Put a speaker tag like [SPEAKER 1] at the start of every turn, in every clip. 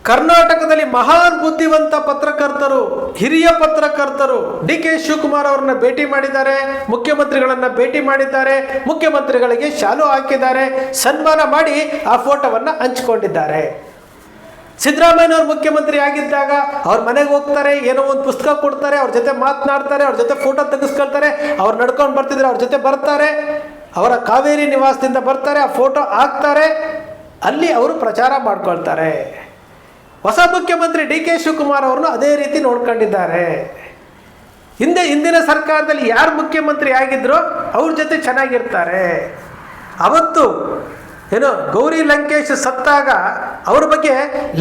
[SPEAKER 1] ಕರ್ನಾಟಕದಲ್ಲಿ ಮಹಾನ್ ಬುದ್ಧಿವಂತ ಪತ್ರಕರ್ತರು, ಹಿರಿಯ ಪತ್ರಕರ್ತರು ಡಿ.ಕೆ. ಶಿವಕುಮಾರ್ ಅವರನ್ನ ಭೇಟಿ ಮಾಡಿದ್ದಾರೆ, ಮುಖ್ಯಮಂತ್ರಿಗಳನ್ನ ಭೇಟಿ ಮಾಡಿದ್ದಾರೆ, ಮುಖ್ಯಮಂತ್ರಿಗಳಿಗೆ ಶಾಲು ಹಾಕಿದ್ದಾರೆ, ಸನ್ಮಾನ ಮಾಡಿ ಆ ಫೋಟೋವನ್ನು ಹಂಚಿಕೊಂಡಿದ್ದಾರೆ. ಸಿದ್ದರಾಮಯ್ಯನವರು ಮುಖ್ಯಮಂತ್ರಿ ಆಗಿದ್ದಾಗ ಅವ್ರ ಮನೆಗೆ ಹೋಗ್ತಾರೆ, ಏನೋ ಒಂದು ಪುಸ್ತಕ ಕೊಡ್ತಾರೆ, ಅವ್ರ ಜೊತೆ ಮಾತನಾಡ್ತಾರೆ, ಅವ್ರ ಜೊತೆ ಫೋಟೋ ತೆಗೆಸ್ಕೊಳ್ತಾರೆ, ಅವ್ರು ನಡ್ಕೊಂಡು ಬರ್ತಿದ್ರೆ ಅವ್ರ ಜೊತೆ ಬರ್ತಾರೆ, ಅವರ ಕಾವೇರಿ ನಿವಾಸದಿಂದ ಬರ್ತಾರೆ, ಆ ಫೋಟೋ ಹಾಕ್ತಾರೆ, ಅಲ್ಲಿ ಅವರು ಪ್ರಚಾರ ಮಾಡ್ಕೊಳ್ತಾರೆ. ಹೊಸ ಮುಖ್ಯಮಂತ್ರಿ ಡಿ.ಕೆ. ಶಿವಕುಮಾರ್ ಅವರನ್ನು ಅದೇ ರೀತಿ ನೋಡ್ಕೊಂಡಿದ್ದಾರೆ. ಹಿಂದಿನ ಸರ್ಕಾರದಲ್ಲಿ ಯಾರು ಮುಖ್ಯಮಂತ್ರಿ ಆಗಿದ್ರೋ ಅವ್ರ ಜೊತೆ ಚೆನ್ನಾಗಿರ್ತಾರೆ. ಅವತ್ತು ಏನೋ ಗೌರಿ ಲಂಕೇಶ್ ಸತ್ತಾಗ ಅವ್ರ ಬಗ್ಗೆ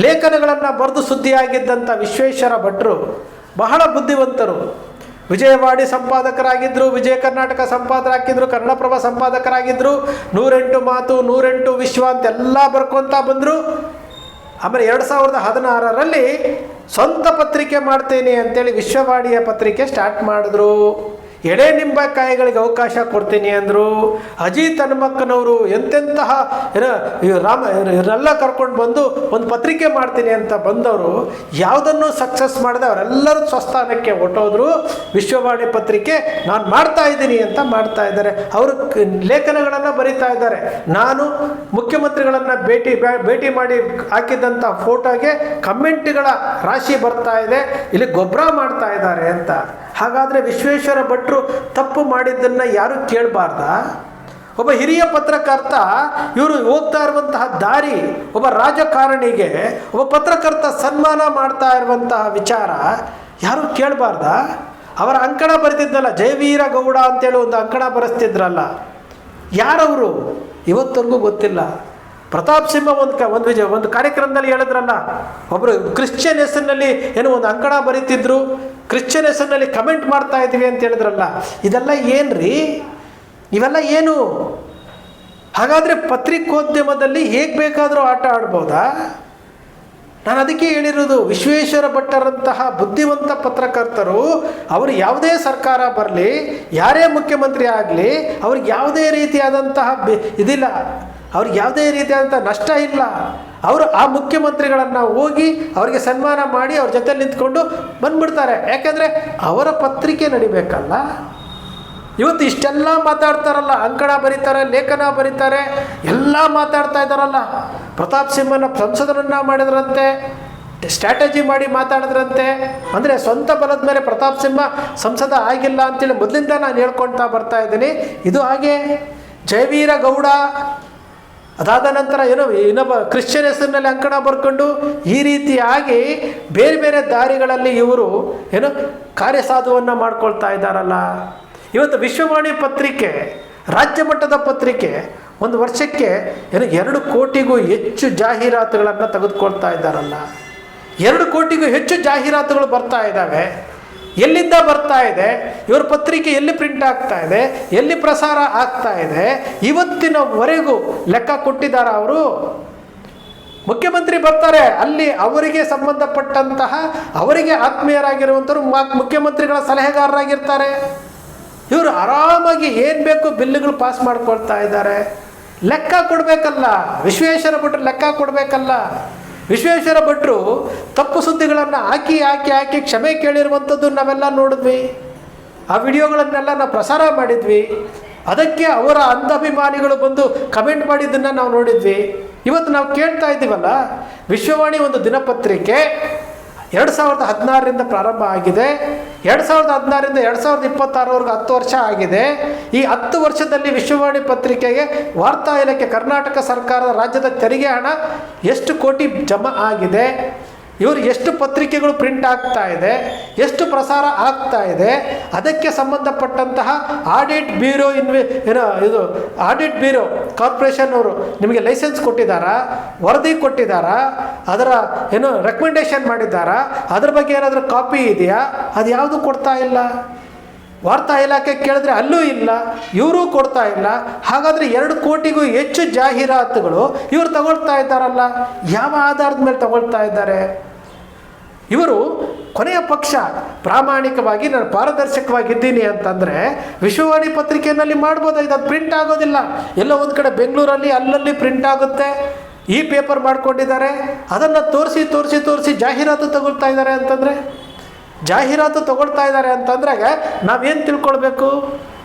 [SPEAKER 1] ಲೇಖನಗಳನ್ನು ಬರೆದು ಸುದ್ದಿಯಾಗಿದ್ದಂಥ ವಿಶ್ವೇಶ್ವರ ಭಟ್ರು ಬಹಳ ಬುದ್ಧಿವಂತರು. ವಿಜಯವಾಣಿ ಸಂಪಾದಕರಾಗಿದ್ದರು, ವಿಜಯ ಕರ್ನಾಟಕ ಸಂಪಾದಕರಾಗಿದ್ದರು, ಕನ್ನಡಪ್ರಭ ಸಂಪಾದಕರಾಗಿದ್ದರು, 108 ಮಾತು, 108 ವಿಶ್ವ ಅಂತೆಲ್ಲ ಬರ್ಕೊತಾ ಬಂದರು. ಆಮೇಲೆ 2016ರಲ್ಲಿ ಸ್ವಂತ ಪತ್ರಿಕೆ ಮಾಡ್ತೇನೆ ಅಂತೇಳಿ ವಿಶ್ವವಾಣಿಯ ಪತ್ರಿಕೆ ಸ್ಟಾರ್ಟ್ ಮಾಡಿದ್ರು. ಎಳೆ ನಿಂಬೆಕಾಯಿಗಳಿಗೆ ಅವಕಾಶ ಕೊಡ್ತೀನಿ ಅಂದರು. ಅಜಿತ್ ಹನುಮಕ್ಕನವರು ಎಂತೆಂತಹ ಇವರೆಲ್ಲ ಕರ್ಕೊಂಡು ಬಂದು ಒಂದು ಪತ್ರಿಕೆ ಮಾಡ್ತೀನಿ ಅಂತ ಬಂದವರು ಯಾವುದನ್ನು ಸಕ್ಸಸ್ ಮಾಡಿದೆ ಅವರೆಲ್ಲರೂ ಸ್ವಸ್ಥಾನಕ್ಕೆ ಹೊಟ್ಟೋದ್ರು. ವಿಶ್ವವಾಣಿ ಪತ್ರಿಕೆ ನಾನು ಮಾಡ್ತಾ ಇದ್ದೀನಿ ಅಂತ ಮಾಡ್ತಾ ಇದ್ದಾರೆ. ಅವರು ಲೇಖನಗಳನ್ನು ಬರೀತಾ ಇದ್ದಾರೆ. ನಾನು ಮುಖ್ಯಮಂತ್ರಿಗಳನ್ನು ಭೇಟಿ ಮಾಡಿ ಹಾಕಿದಂಥ ಫೋಟೋಗೆ ಕಮೆಂಟ್ಗಳ ರಾಶಿ ಬರ್ತಾ ಇದೆ, ಇಲ್ಲಿ ಗೊಬ್ಬರ ಮಾಡ್ತಾ ಇದ್ದಾರೆ ಅಂತ. ಹಾಗಾದರೆ ವಿಶ್ವೇಶ್ವರ ಭಟ್ರು ತಪ್ಪು ಮಾಡಿದ್ದನ್ನು ಯಾರು ಕೇಳಬಾರ್ದ? ಒಬ್ಬ ಹಿರಿಯ ಪತ್ರಕರ್ತ ಇವರು ಹೋಗ್ತಾ ಇರುವಂತಹ ದಾರಿ, ಒಬ್ಬ ರಾಜಕಾರಣಿಗೆ ಒಬ್ಬ ಪತ್ರಕರ್ತ ಸನ್ಮಾನ ಮಾಡ್ತಾ ಇರುವಂತಹ ವಿಚಾರ ಯಾರು ಕೇಳಬಾರ್ದ? ಅವರ ಅಂಕಣ ಬರೆದಿದ್ನಲ್ಲ, ಜಯವೀರ ಗೌಡ ಅಂತೇಳಿ ಒಂದು ಅಂಕಣ ಬರೆಸ್ತಿದ್ರಲ್ಲ, ಯಾರವರು ಇವತ್ತರೆಗೂ ಗೊತ್ತಿಲ್ಲ. ಪ್ರತಾಪ್ ಸಿಂಹ ಒಂದು ಕಾರ್ಯಕ್ರಮದಲ್ಲಿ ಹೇಳಿದ್ರಲ್ಲ, ಒಬ್ಬರು ಕ್ರಿಶ್ಚಿಯನ್ ಹೆಸರಿನಲ್ಲಿ ಏನೋ ಒಂದು ಅಂಕಣ ಬರೀತಿದ್ರು, ಕ್ರಿಶ್ಚಿಯನ್ ಹೆಸರಿನಲ್ಲಿ ಕಮೆಂಟ್ ಮಾಡ್ತಾ ಇದ್ದೀವಿ ಅಂತ ಹೇಳಿದ್ರಲ್ಲ, ಇದೆಲ್ಲ ಏನ್ರಿ? ಇವೆಲ್ಲ ಏನು? ಹಾಗಾದರೆ ಪತ್ರಿಕೋದ್ಯಮದಲ್ಲಿ ಹೇಗೆ ಬೇಕಾದರೂ ಆಟ ಆಡ್ಬೋದಾ? ನಾನು ಅದಕ್ಕೆ ಹೇಳಿರೋದು, ವಿಶ್ವೇಶ್ವರ ಭಟ್ಟರಂತಹ ಬುದ್ಧಿವಂತ ಪತ್ರಕರ್ತರು ಅವರು ಯಾವುದೇ ಸರ್ಕಾರ ಬರಲಿ, ಯಾರೇ ಮುಖ್ಯಮಂತ್ರಿ ಆಗಲಿ, ಅವ್ರಿಗೆ ಯಾವುದೇ ರೀತಿಯಾದಂತಹ ಇದಿಲ್ಲ, ಅವ್ರಿಗೆ ಯಾವುದೇ ರೀತಿಯಾದಂಥ ನಷ್ಟ ಇಲ್ಲ. ಅವರು ಆ ಮುಖ್ಯಮಂತ್ರಿಗಳನ್ನು ಹೋಗಿ ಅವರಿಗೆ ಸನ್ಮಾನ ಮಾಡಿ ಅವ್ರ ಜೊತೆ ನಿಂತ್ಕೊಂಡು ಬಂದ್ಬಿಡ್ತಾರೆ. ಯಾಕೆಂದರೆ ಅವರ ಪತ್ರಿಕೆ ನಡಿಬೇಕಲ್ಲ. ಇವತ್ತು ಇಷ್ಟೆಲ್ಲ ಮಾತಾಡ್ತಾರಲ್ಲ, ಅಂಕಣ ಬರೀತಾರೆ, ಲೇಖನ ಬರೀತಾರೆ, ಎಲ್ಲ ಮಾತಾಡ್ತಾ ಇದ್ದಾರಲ್ಲ. ಪ್ರತಾಪ್ ಸಿಂಹನ ಸಂಸದರನ್ನು ಮಾಡಿದ್ರಂತೆ, ಸ್ಟ್ರಾಟಜಿ ಮಾಡಿ ಮಾತಾಡಿದ್ರಂತೆ. ಅಂದರೆ ಸ್ವಂತ ಬಲದ ಮೇಲೆ ಪ್ರತಾಪ್ ಸಿಂಹ ಸಂಸದ ಆಗಿಲ್ಲ ಅಂತೇಳಿ ಮೊದಲಿಂದ ನಾನು ಹೇಳ್ಕೊಳ್ತಾ ಬರ್ತಾ ಇದ್ದೀನಿ. ಇದು ಹಾಗೆ ಜಯವೀರ ಗೌಡ ಅದಾದ ನಂತರ ಇನ್ನೊಬ್ಬ ಕ್ರಿಶ್ಚಿಯನ್ ಹೆಸರಿನಲ್ಲಿ ಅಂಕಣ ಬರ್ಕೊಂಡು ಈ ರೀತಿಯಾಗಿ ಬೇರೆ ಬೇರೆ ದಾರಿಗಳಲ್ಲಿ ಇವರು ಕಾರ್ಯಸಾಧುವನ್ನು ಮಾಡ್ಕೊಳ್ತಾ ಇದ್ದಾರಲ್ಲ. ಇವತ್ತು ವಿಶ್ವವಾಣಿ ಪತ್ರಿಕೆ ರಾಜ್ಯ ಮಟ್ಟದ ಪತ್ರಿಕೆ ಒಂದು ವರ್ಷಕ್ಕೆ 2 ಕೋಟಿಗೂ ಹೆಚ್ಚು ಜಾಹೀರಾತುಗಳನ್ನು ತೆಗೆದುಕೊಳ್ತಾ ಇದ್ದಾರಲ್ಲ. 2 ಕೋಟಿಗೂ ಹೆಚ್ಚು ಜಾಹೀರಾತುಗಳು ಬರ್ತಾ ಇದ್ದಾವೆ. ಎಲ್ಲಿಂದ ಬರ್ತಾ ಇದೆ? ಇವ್ರ ಪತ್ರಿಕೆ ಎಲ್ಲಿ ಪ್ರಿಂಟ್ ಆಗ್ತಾ ಇದೆ, ಎಲ್ಲಿ ಪ್ರಸಾರ ಆಗ್ತಾ ಇದೆ, ಇವತ್ತಿನವರೆಗೂ ಲೆಕ್ಕ ಕೊಟ್ಟಿದ್ದಾರೆ. ಅವರು ಮುಖ್ಯಮಂತ್ರಿ ಬರ್ತಾರೆ, ಅಲ್ಲಿ ಅವರಿಗೆ ಸಂಬಂಧಪಟ್ಟಂತಹ ಅವರಿಗೆ ಆತ್ಮೀಯರಾಗಿರುವಂಥವ್ರು ಮುಖ್ಯಮಂತ್ರಿಗಳ ಸಲಹೆಗಾರರಾಗಿರ್ತಾರೆ. ಇವರು ಆರಾಮಾಗಿ ಏನು ಬೇಕು ಬಿಲ್లుಗಳು ಪಾಸ್ ಮಾಡ್ಕೊಳ್ತಾ ಇದ್ದಾರೆ. ಲೆಕ್ಕ ಕೊಡಬೇಕಲ್ಲ ವಿಶ್ವೇಶ್ವರ ಭಟ್ರು, ಲೆಕ್ಕ ಕೊಡಬೇಕಲ್ಲ. ವಿಶ್ವೇಶ್ವರ ಭಟ್ರು ತಪ್ಪು ಸುದ್ದಿಗಳನ್ನು ಹಾಕಿ ಕ್ಷಮೆ ಕೇಳಿರುವಂಥದ್ದು ನಾವೆಲ್ಲ ನೋಡಿದ್ವಿ. ಆ ವಿಡಿಯೋಗಳನ್ನೆಲ್ಲ ನಾವು ಪ್ರಸಾರ ಮಾಡಿದ್ವಿ. ಅದಕ್ಕೆ ಅವರ ಅಂಧಾಭಿಮಾನಿಗಳು ಬಂದು ಕಮೆಂಟ್ ಮಾಡಿದ್ದನ್ನು ನಾವು ನೋಡಿದ್ವಿ. ಇವತ್ತು ನಾವು ಕೇಳ್ತಾ ಇದ್ದೀವಲ್ಲ, ವಿಶ್ವವಾಣಿ ಒಂದು ದಿನಪತ್ರಿಕೆ 2016ರಿಂದ ಪ್ರಾರಂಭ ಆಗಿದೆ. 2016ರಿಂದ 2026ವರೆಗೂ 10 ವರ್ಷ ಆಗಿದೆ. ಈ 10 ವರ್ಷದಲ್ಲಿ ವಿಶ್ವವಾಣಿ ಪತ್ರಿಕೆಗೆ ವಾರ್ತಾ ಇಲಾಖೆ ಕರ್ನಾಟಕ ಸರ್ಕಾರದ ರಾಜ್ಯದ ತೆರಿಗೆ ಹಣ ಎಷ್ಟು ಕೋಟಿ ಜಮಾ ಆಗಿದೆ, ಇವರು ಎಷ್ಟು ಪತ್ರಿಕೆಗಳು ಪ್ರಿಂಟ್ ಆಗ್ತಾ ಇದೆ, ಎಷ್ಟು ಪ್ರಸಾರ ಆಗ್ತಾ ಇದೆ, ಅದಕ್ಕೆ ಸಂಬಂಧಪಟ್ಟಂತಹ audit bureau audit bureau corporation ಅವರು ನಿಮಗೆ ಲೈಸೆನ್ಸ್ ಕೊಟ್ಟಿದ್ದಾರಾ, ವರದಿ ಕೊಟ್ಟಿದ್ದಾರಾ, ಅದರ ರೆಕಮೆಂಡೇಶನ್ ಮಾಡಿದ್ದಾರಾ, ಅದ್ರ ಬಗ್ಗೆ ಏನಾದರೂ ಕಾಪಿ ಇದೆಯಾ? ಅದು ಯಾವುದು ಕೊಡ್ತಾ ಇಲ್ಲ. ವಾರ್ತಾ ಇಲಾಖೆ ಕೇಳಿದ್ರೆ ಅಲ್ಲೂ ಇಲ್ಲ, ಇವರೂ ಕೊಡ್ತಾ ಇಲ್ಲ. ಹಾಗಾದರೆ 2 ಕೋಟಿಗೂ ಹೆಚ್ಚು ಜಾಹೀರಾತುಗಳು ಇವರು ತಗೊಳ್ತಾ ಇದ್ದಾರಲ್ಲ, ಯಾವ ಆಧಾರದ ಮೇಲೆ ತಗೊಳ್ತಾ ಇದ್ದಾರೆ? ಇವರು ಕೊನೆಯ ಪಕ್ಷ ಪ್ರಾಮಾಣಿಕವಾಗಿ ನಾನು ಪಾರದರ್ಶಕವಾಗಿದ್ದೀನಿ ಅಂತಂದರೆ ವಿಶ್ವವಾಣಿ ಪತ್ರಿಕೆಯಲ್ಲಿ ಮಾಡ್ಬೋದು. ಇದು ಪ್ರಿಂಟ್ ಆಗೋದಿಲ್ಲ. ಎಲ್ಲೋ ಒಂದು ಕಡೆ ಬೆಂಗಳೂರಲ್ಲಿ ಅಲ್ಲಲ್ಲಿ ಪ್ರಿಂಟ್ ಆಗುತ್ತೆ, ಈ ಪೇಪರ್ ಮಾಡ್ಕೊಂಡಿದ್ದಾರೆ, ಅದನ್ನು ತೋರಿಸಿ ಜಾಹೀರಾತು ತಗೊಳ್ತಾ ಇದ್ದಾರೆ ಅಂತಂದರೆ, ಜಾಹೀರಾತು ತಗೊಳ್ತಾ ಇದ್ದಾರೆ ಅಂತಂದ್ರಾಗ ನಾವೇನು ತಿಳ್ಕೊಳ್ಬೇಕು?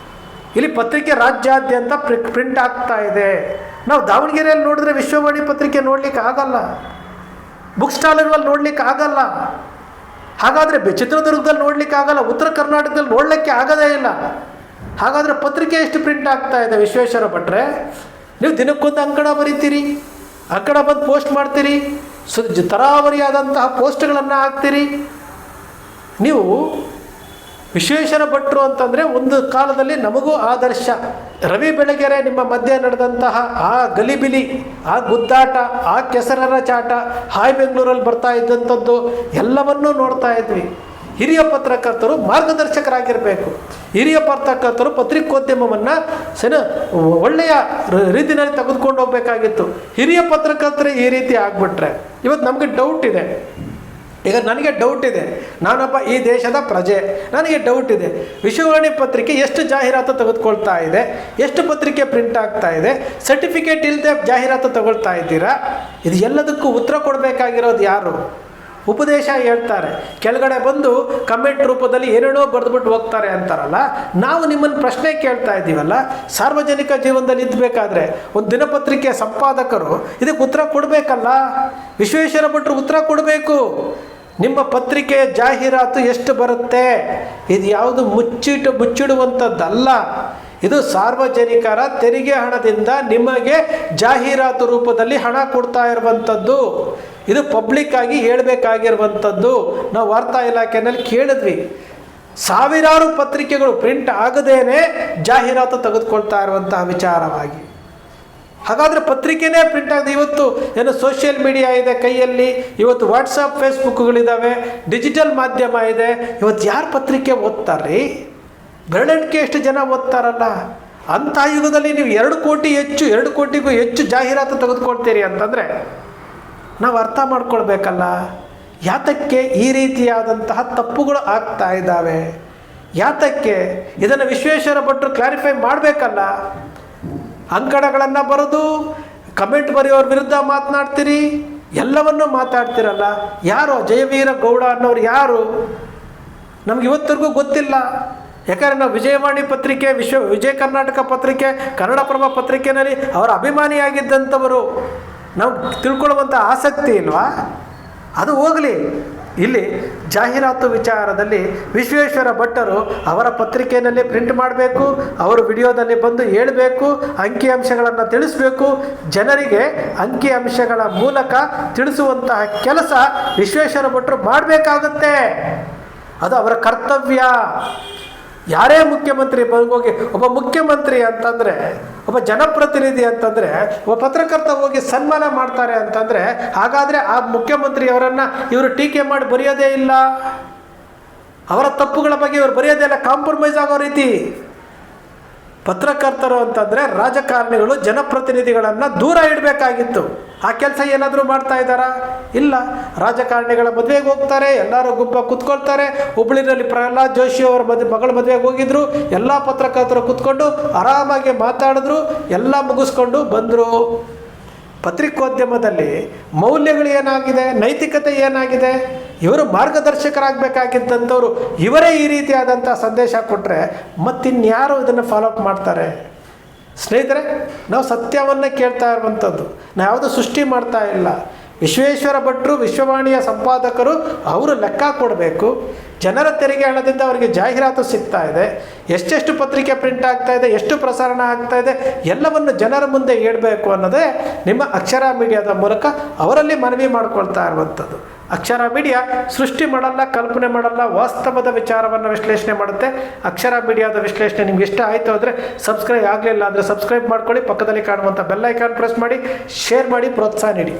[SPEAKER 1] ಇಲ್ಲಿ ಪತ್ರಿಕೆ ರಾಜ್ಯಾದ್ಯಂತ ಪ್ರಿಂಟ್ ಆಗ್ತಾ ಇದೆ. ನಾವು ದಾವಣಗೆರೆಯಲ್ಲಿ ನೋಡಿದ್ರೆ ವಿಶ್ವವಾಣಿ ಪತ್ರಿಕೆ ನೋಡ್ಲಿಕ್ಕೆ ಆಗಲ್ಲ, ಬುಕ್ ಸ್ಟಾಲ್ಗಳಲ್ಲಿ ನೋಡ್ಲಿಕ್ಕೆ ಆಗಲ್ಲ. ಹಾಗಾದರೆ ಚಿತ್ರದುರ್ಗದಲ್ಲಿ ನೋಡ್ಲಿಕ್ಕೆ ಆಗಲ್ಲ, ಉತ್ತರ ಕರ್ನಾಟಕದಲ್ಲಿ ನೋಡಲಿಕ್ಕೆ ಆಗೋದೇ ಇಲ್ಲ. ಹಾಗಾದರೆ ಪತ್ರಿಕೆ ಎಷ್ಟು ಪ್ರಿಂಟ್ ಆಗ್ತಾ ಇದೆ ವಿಶ್ವೇಶ್ವರ ಭಟ್ರೆ? ನೀವು ದಿನಕ್ಕೊಂದು ಅಂಕಣ ಬರೀತೀರಿ, ಅಂಕಣ ಬಂದು ಪೋಸ್ಟ್ ಮಾಡ್ತೀರಿ, ತರಾವರಿಯಾದಂತಹ ಪೋಸ್ಟ್ಗಳನ್ನು ಹಾಕ್ತೀರಿ. ನೀವು ವಿಶ್ವೇಶ್ವರ ಭಟ್ರು ಅಂತಂದರೆ ಒಂದು ಕಾಲದಲ್ಲಿ ನಮಗೂ ಆದರ್ಶ. ರವಿ ಬೆಳಗೆರೆ ನಿಮ್ಮ ಮಧ್ಯೆ ನಡೆದಂತಹ ಆ ಗಲಿಬಿಲಿ, ಆ ಗುದ್ದಾಟ, ಆ ಕೆಸರರ ಚಾಟ, ಹಾಯ್ ಬೆಂಗಳೂರಲ್ಲಿ ಬರ್ತಾ ಇದ್ದಂಥದ್ದು ಎಲ್ಲವನ್ನೂ ನೋಡ್ತಾ ಇದ್ವಿ. ಹಿರಿಯ ಪತ್ರಕರ್ತರು ಮಾರ್ಗದರ್ಶಕರಾಗಿರಬೇಕು. ಹಿರಿಯ ಪತ್ರಕರ್ತರು ಪತ್ರಿಕೋದ್ಯಮವನ್ನು ಒಳ್ಳೆಯ ರೀತಿಯಲ್ಲಿ ತೆಗೆದುಕೊಂಡು ಹೋಗಬೇಕಾಗಿತ್ತು. ಹಿರಿಯ ಪತ್ರಕರ್ತರೇ ಈ ರೀತಿ ಆಗಿಬಿಟ್ರೆ ಇವತ್ತು ನಮಗೆ ಡೌಟ್ ಇದೆ. ಈಗ ನನಗೆ ಡೌಟ್ ಇದೆ, ನಾನೊಬ್ಬ ಈ ದೇಶದ ಪ್ರಜೆ, ನನಗೆ ಡೌಟ್ ಇದೆ, ವಿಶ್ವವಾಣಿ ಪತ್ರಿಕೆ ಎಷ್ಟು ಜಾಹೀರಾತು ತೆಗೆದುಕೊಳ್ತಾ ಇದೆ, ಎಷ್ಟು ಪತ್ರಿಕೆ ಪ್ರಿಂಟ್ ಆಗ್ತಾ ಇದೆ, ಸರ್ಟಿಫಿಕೇಟ್ ಇಲ್ಲದೆ ಜಾಹೀರಾತು ತಗೊಳ್ತಾ ಇದ್ದೀರಾ? ಇದು ಎಲ್ಲದಕ್ಕೂ ಉತ್ತರ ಕೊಡಬೇಕಾಗಿರೋದು ಯಾರು? ಉಪದೇಶ ಹೇಳ್ತಾರೆ, ಕೆಳಗಡೆ ಬಂದು ಕಮೆಂಟ್ ರೂಪದಲ್ಲಿ ಏನೇನೋ ಬರೆದ್ಬಿಟ್ಟು ಹೋಗ್ತಾರೆ ಅಂತಾರಲ್ಲ. ನಾವು ನಿಮ್ಮನ್ನು ಪ್ರಶ್ನೆ ಕೇಳ್ತಾ ಇದ್ದೀವಲ್ಲ, ಸಾರ್ವಜನಿಕ ಜೀವನದಲ್ಲಿ ಇದ್ದಬೇಕಾದ್ರೆ ಒಂದು ದಿನಪತ್ರಿಕೆ ಸಂಪಾದಕರು ಇದಕ್ಕೆ ಉತ್ತರ ಕೊಡಬೇಕಲ್ಲ. ವಿಶ್ವೇಶ್ವರ ಭಟ್ರು ಉತ್ತರ ಕೊಡಬೇಕು. ನಿಮ್ಮ ಪತ್ರಿಕೆಯ ಜಾಹೀರಾತು ಎಷ್ಟು ಬರುತ್ತೆ? ಇದು ಯಾವುದು ಮುಚ್ಚಿಡುವಂಥದ್ದಲ್ಲ. ಇದು ಸಾರ್ವಜನಿಕರ ತೆರಿಗೆ ಹಣದಿಂದ ನಿಮಗೆ ಜಾಹೀರಾತು ರೂಪದಲ್ಲಿ ಹಣ ಕೊಡ್ತಾ ಇರುವಂಥದ್ದು. ಇದು ಪಬ್ಲಿಕ್ ಆಗಿ ಹೇಳಬೇಕಾಗಿರುವಂಥದ್ದು. ನಾವು ವಾರ್ತಾ ಇಲಾಖೆಯಲ್ಲಿ ಕೇಳಿದ್ವಿ, ಸಾವಿರಾರು ಪತ್ರಿಕೆಗಳು ಪ್ರಿಂಟ್ ಆಗದೇನೆ ಜಾಹೀರಾತು ತೆಗೆದುಕೊಳ್ತಾ ಇರುವಂತಹ ವಿಚಾರವಾಗಿ. ಹಾಗಾದರೆ ಪತ್ರಿಕೆನೇ ಪ್ರಿಂಟ್ ಆಗಿದೆ. ಇವತ್ತು ಏನು ಸೋಷಿಯಲ್ ಮೀಡಿಯಾ ಇದೆ ಕೈಯಲ್ಲಿ, ಇವತ್ತು ವಾಟ್ಸಪ್ ಫೇಸ್ಬುಕ್ಗಳಿದ್ದಾವೆ, ಡಿಜಿಟಲ್ ಮಾಧ್ಯಮ ಇದೆ. ಇವತ್ತು ಯಾರು ಪತ್ರಿಕೆ ಓದ್ತಾರ್ರಿ? ಬೆರಳೆಣಿಕೆ ಎಷ್ಟು ಜನ ಓದ್ತಾರಲ್ಲ. ಅಂಥ ಯುಗದಲ್ಲಿ ನೀವು 2 ಕೋಟಿಗೂ ಹೆಚ್ಚು ಜಾಹೀರಾತು ತೆಗೆದುಕೊಳ್ತೀರಿ ಅಂತಂದರೆ ನಾವು ಅರ್ಥ ಮಾಡ್ಕೊಳ್ಬೇಕಲ್ಲ, ಯಾತಕ್ಕೆ ಈ ರೀತಿಯಾದಂತಹ ತಪ್ಪುಗಳು ಆಗ್ತಾ ಇದ್ದಾವೆ, ಯಾತಕ್ಕೆ? ಇದನ್ನು ವಿಶ್ವೇಶ್ವರ ಭಟ್ರು ಕ್ಲಾರಿಫೈ ಮಾಡಬೇಕಲ್ಲ. ಅಂಕಣಗಳನ್ನು ಬರೆದು ಕಮೆಂಟ್ ಬರೆಯೋರ ವಿರುದ್ಧ ಮಾತನಾಡ್ತೀರಿ, ಎಲ್ಲವನ್ನೂ ಮಾತಾಡ್ತಿರಲ್ಲ. ಯಾರು ಜಯವೀರ ಗೌಡ ಅನ್ನೋರು ಯಾರು? ನಮ್ಗೆ ಇವತ್ತರೆಗೂ ಗೊತ್ತಿಲ್ಲ. ಯಾಕಂದರೆ ನಾವು ವಿಜಯವಾಣಿ ಪತ್ರಿಕೆ, ವಿಜಯ ಕರ್ನಾಟಕ ಪತ್ರಿಕೆ, ಕನ್ನಡಪ್ರಭ ಪತ್ರಿಕೆಯಲ್ಲಿ ಅವರ ಅಭಿಮಾನಿಯಾಗಿದ್ದಂಥವರು. ನಾವು ತಿಳ್ಕೊಳ್ಳುವಂಥ ಆಸಕ್ತಿ ಇಲ್ವಾ? ಅದು ಹೋಗಲಿ. ಇಲ್ಲಿ ಜಾಹೀರಾತು ವಿಚಾರದಲ್ಲಿ ವಿಶ್ವೇಶ್ವರ ಭಟ್ಟರು ಅವರ ಪತ್ರಿಕೆಯಲ್ಲಿ ಪ್ರಿಂಟ್ ಮಾಡಬೇಕು, ಅವರು ವಿಡಿಯೋದಲ್ಲಿ ಬಂದು ಹೇಳಬೇಕು, ಅಂಕಿಅಂಶಗಳನ್ನು ತಿಳಿಸಬೇಕು, ಜನರಿಗೆ ಅಂಕಿಅಂಶಗಳ ಮೂಲಕ ತಿಳಿಸುವಂತಹ ಕೆಲಸ ವಿಶ್ವೇಶ್ವರ ಭಟ್ಟರು ಮಾಡಬೇಕಾಗುತ್ತೆ. ಅದು ಅವರ ಕರ್ತವ್ಯ. ಯಾರೇ ಮುಖ್ಯಮಂತ್ರಿ ಹೋಗಿ, ಒಬ್ಬ ಮುಖ್ಯಮಂತ್ರಿ ಅಂತಂದರೆ, ಒಬ್ಬ ಜನಪ್ರತಿನಿಧಿ ಅಂತಂದರೆ, ಒಬ್ಬ ಪತ್ರಕರ್ತ ಹೋಗಿ ಸನ್ಮಾನ ಮಾಡ್ತಾರೆ ಅಂತಂದರೆ, ಹಾಗಾದರೆ ಆ ಮುಖ್ಯಮಂತ್ರಿಯವರನ್ನು ಇವರು ಟೀಕೆ ಮಾಡಿ ಬರೆಯೋದೇ ಇಲ್ಲ, ಅವರ ತಪ್ಪುಗಳ ಬಗ್ಗೆ ಇವರು ಬರೆಯೋದೇ ಇಲ್ಲ, ಕಾಂಪ್ರಮೈಸ್ ಆಗೋ ರೀತಿ. ಪತ್ರಕರ್ತರು ಅಂತಂದರೆ ರಾಜಕಾರಣಿಗಳು ಜನಪ್ರತಿನಿಧಿಗಳನ್ನು ದೂರ ಇಡಬೇಕಾಗಿತ್ತು. ಆ ಕೆಲಸ ಏನಾದರೂ ಮಾಡ್ತಾ ಇದ್ದಾರಾ? ಇಲ್ಲ. ರಾಜಕಾರಣಿಗಳ ಮದುವೆಗೆ ಹೋಗ್ತಾರೆ, ಎಲ್ಲರೂ ಗುಂಪ ಕೂತ್ಕೊಳ್ತಾರೆ. ಹುಬ್ಬಳ್ಳಿನಲ್ಲಿ ಪ್ರಹ್ಲಾದ್ ಜೋಶಿ ಅವರ ಮಗಳ ಮದುವೆಗೆ ಹೋಗಿದ್ರು, ಎಲ್ಲ ಪತ್ರಕರ್ತರು ಕೂತ್ಕೊಂಡು ಆರಾಮಾಗಿ ಮಾತಾಡಿದ್ರು, ಎಲ್ಲ ಮುಗಿಸ್ಕೊಂಡು ಬಂದರು. ಪತ್ರಿಕೋದ್ಯಮದಲ್ಲಿ ಮೌಲ್ಯಗಳು ಏನಾಗಿದೆ, ನೈತಿಕತೆ ಏನಾಗಿದೆ? ಇವರು ಮಾರ್ಗದರ್ಶಕರಾಗಬೇಕಾಗಿದ್ದಂಥವ್ರು ಇವರೇ ಈ ರೀತಿಯಾದಂಥ ಸಂದೇಶ ಕೊಟ್ಟರೆ ಮತ್ತಿನ್ಯಾರು ಇದನ್ನು ಫಾಲೋಅಪ್ ಮಾಡ್ತಾರೆ? ಸ್ನೇಹಿತರೆ, ನಾವು ಸತ್ಯವನ್ನು ಕೇಳ್ತಾ ಇರುವಂಥದ್ದು, ನಾವು ಯಾವುದು ಸೃಷ್ಟಿ ಮಾಡ್ತಾ ಇಲ್ಲ. ವಿಶ್ವೇಶ್ವರ ಭಟ್ರು ವಿಶ್ವವಾಣಿಯ ಸಂಪಾದಕರು, ಅವರು ಲೆಕ್ಕ ಕೊಡಬೇಕು. ಜನರ ತೆರಿಗೆ ಹಣದಿಂದ ಅವರಿಗೆ ಜಾಹೀರಾತು ಸಿಗ್ತಾ ಇದೆ, ಎಷ್ಟೆಷ್ಟು ಪತ್ರಿಕೆ ಪ್ರಿಂಟ್ ಆಗ್ತಾ ಇದೆ, ಎಷ್ಟು ಪ್ರಸಾರಣ ಆಗ್ತಾ ಇದೆ, ಎಲ್ಲವನ್ನು ಜನರ ಮುಂದೆ ಹೇಳಬೇಕು ಅನ್ನೋದೇ ನಿಮ್ಮ ಅಕ್ಷರ ಮೀಡಿಯಾದ ಮೂಲಕ ಅವರಲ್ಲಿ ಮನವಿ ಮಾಡಿಕೊಳ್ತಾ ಇರುವಂಥದ್ದು. ಅಕ್ಷರ ಮೀಡಿಯಾ ಸೃಷ್ಟಿ ಮಾಡಲ್ಲ, ಕಲ್ಪನೆ ಮಾಡಲ್ಲ, ವಾಸ್ತವದ ವಿಚಾರವನ್ನು ವಿಶ್ಲೇಷಣೆ ಮಾಡುತ್ತೆ. ಅಕ್ಷರ ಮೀಡಿಯಾದ ವಿಶ್ಲೇಷಣೆ ನಿಮ್ಗೆ ಇಷ್ಟ ಆಯಿತು ಅಂದರೆ ಸಬ್ಸ್ಕ್ರೈಬ್ ಆಗಲಿಲ್ಲ ಅಂದರೆ ಸಬ್ಸ್ಕ್ರೈಬ್ ಮಾಡ್ಕೊಳ್ಳಿ, ಪಕ್ಕದಲ್ಲಿ ಕಾಣುವಂಥ ಬೆಲ್ ಐಕಾನ್ ಪ್ರೆಸ್ ಮಾಡಿ, ಶೇರ್ ಮಾಡಿ, ಪ್ರೋತ್ಸಾಹ ನೀಡಿ.